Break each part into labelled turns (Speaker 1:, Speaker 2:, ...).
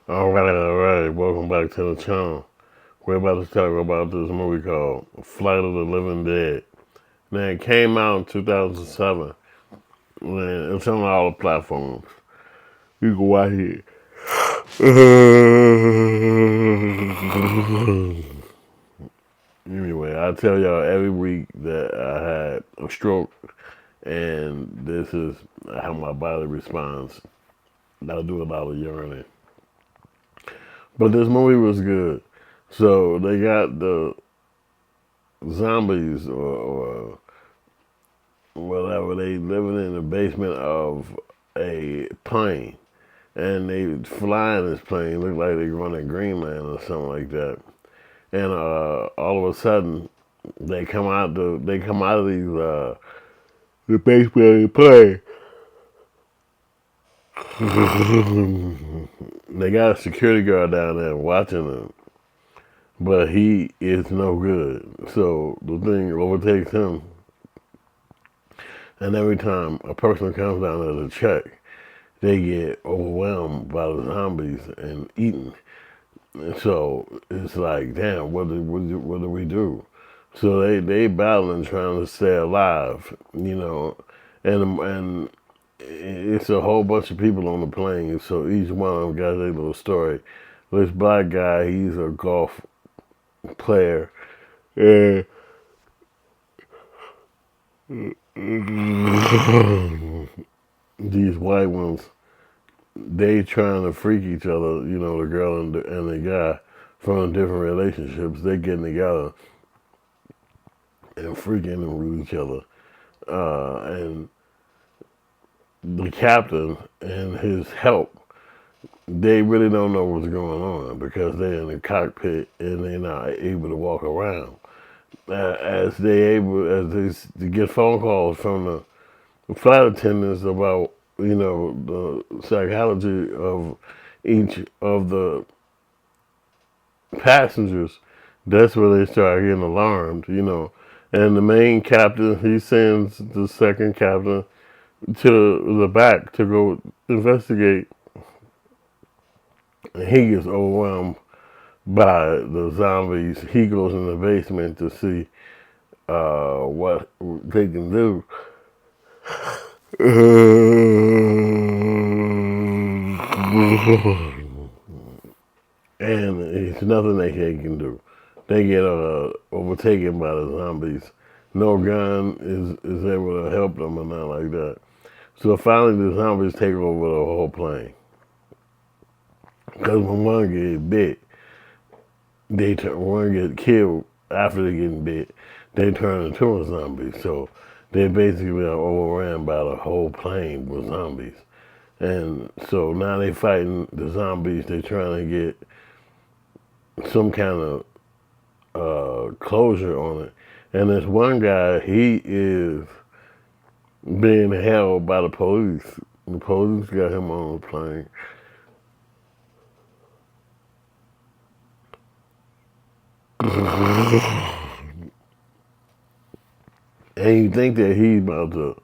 Speaker 1: All right. Welcome back to the channel. We're about to talk about this movie called Flight of the Living Dead. Now, it came out in 2007, and it's on all the platforms. You can watch it. Anyway, I tell y'all every week that I had a stroke, and this is how my body responds. I do a lot of urinating. But this movie was good. So they got the zombies or whatever. They living in the basement of a plane, and they fly in this plane. Look like they going to Greenland or something like that. And all of a sudden, they come out of the basement of the plane. They got a security guard down there watching them, but he is no good. So the thing overtakes him, and every time a person comes down there to check, they get overwhelmed by the zombies and eaten. And so it's like, damn, what do we do? So they battling trying to stay alive, and it's a whole bunch of people on the plane. So each one of them got their little story. This black guy, he's a golf player, and these white ones, they trying to freak each other. The girl and the guy from different relationships. They getting together and freaking with each other. And the captain and his help, they really don't know what's going on because they're in the cockpit and they're not able to walk around. As they get phone calls from the flight attendants about the psychology of each of the passengers, that's where they start getting alarmed. And the main captain, he sends the second captain to the back to go investigate. And he gets overwhelmed by the zombies. He goes in the basement to see what they can do. And it's nothing can do. They get overtaken by the zombies. No gun is able to help them or nothing like that. So finally, the zombies take over the whole plane. Because when one gets bit, one get killed after they getting bit. They turn into a zombie. So they basically are overran by the whole plane with zombies. And so now they fighting the zombies. They trying to get some kind of closure on it. And this one guy, he is being held by the police. The police got him on the plane. And you think that he's about to,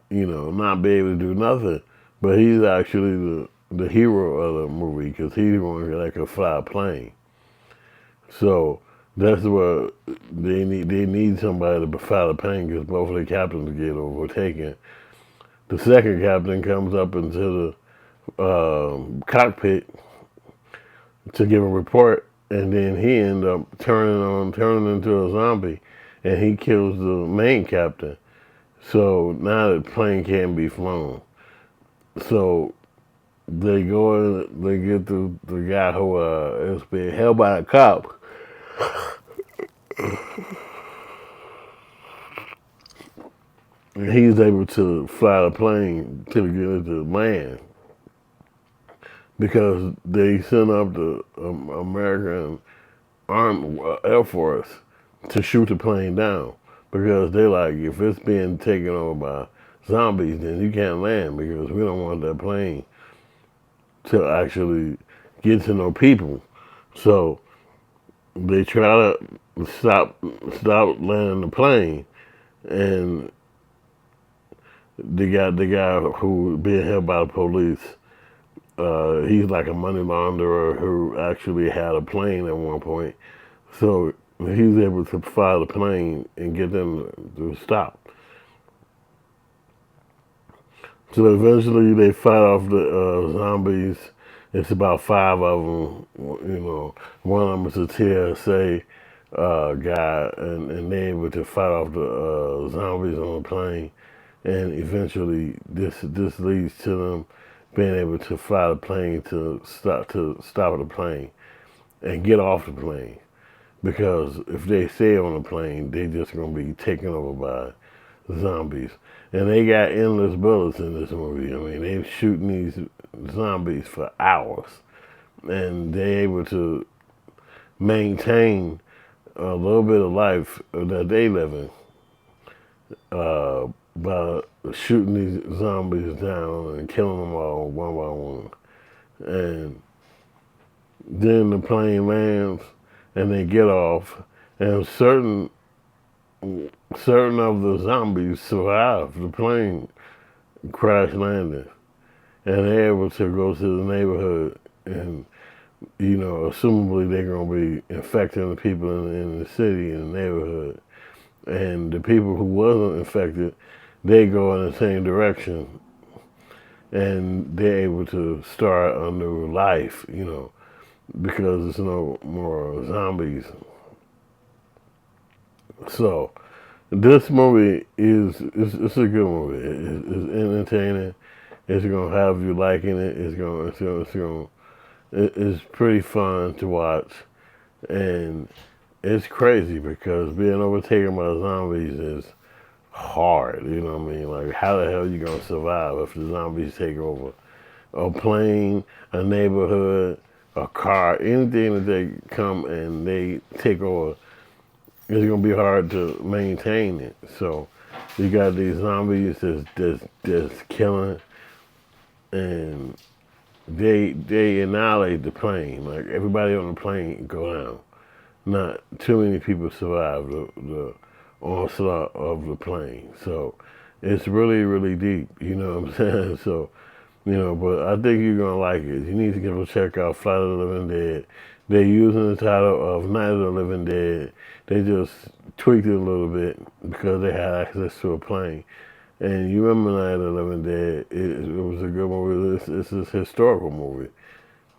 Speaker 1: not be able to do nothing, but he's actually the hero of the movie because he's the one that can fly a plane. So that's what they need. They need somebody to fly the plane because both of the captains get overtaken. The second captain comes up into the cockpit to give a report, and then he ends up turning into a zombie, and he kills the main captain. So now the plane can't be flown. So they go and they get the guy who is being held by a cop. And he's able to fly the plane to get it to land because they sent up the American Air Force to shoot the plane down because they're like, if it's being taken over by zombies, then you can't land because we don't want that plane to actually get to know people. So they try to stop landing the plane, and the guy who being held by the police, He's like a money launderer who actually had a plane at one point. So he's able to fly the plane and get them to stop. So eventually they fight off the zombies. It's about five of them. You know, one of them is a TSA guy, and they're able to fight off the zombies on the plane. And eventually, this leads to them being able to fly the plane to stop the plane and get off the plane. Because if they stay on the plane, they just gonna be taken over by zombies. And they got endless bullets in this movie. I mean, they're shooting these zombies for hours, and they're able to maintain a little bit of life that they live in by shooting these zombies down and killing them all one by one. And then the plane lands, and they get off, and certain of the zombies survive the plane crash landing, and they're able to go to the neighborhood, and assumably they're gonna be infecting the people in the city in the neighborhood, and the people who wasn't infected, they go in the same direction, and they're able to start a new life, because there's no more zombies. So this movie it's a good movie. It's entertaining. It's gonna have you liking it. It's pretty fun to watch, and it's crazy because being overtaken by zombies is hard. You know what I mean? Like, how the hell are you gonna survive if the zombies take over a plane, a neighborhood, a car, anything that they come and they take over? It's gonna be hard to maintain it. So you got these zombies that's killing, and they annihilate the plane. Like, everybody on the plane go down. Not too many people survive the onslaught of the plane. So it's really, really deep. You know what I'm saying? So, but I think you're gonna like it. You need to go check out Flight of the Living Dead. They're using the title of Night of the Living Dead. They just tweaked it a little bit because they had access to a plane. And you remember Night of the Living Dead? It was a good movie. It's a historical movie,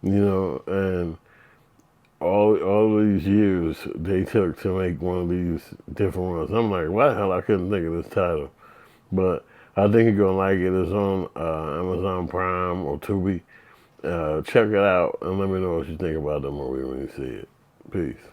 Speaker 1: and all these years they took to make one of these different ones. I'm like, why the hell I couldn't think of this title? But I think you're gonna like it. It's on Amazon Prime or Tubi. Check it out and let me know what you think about the movie when you see it. Peace.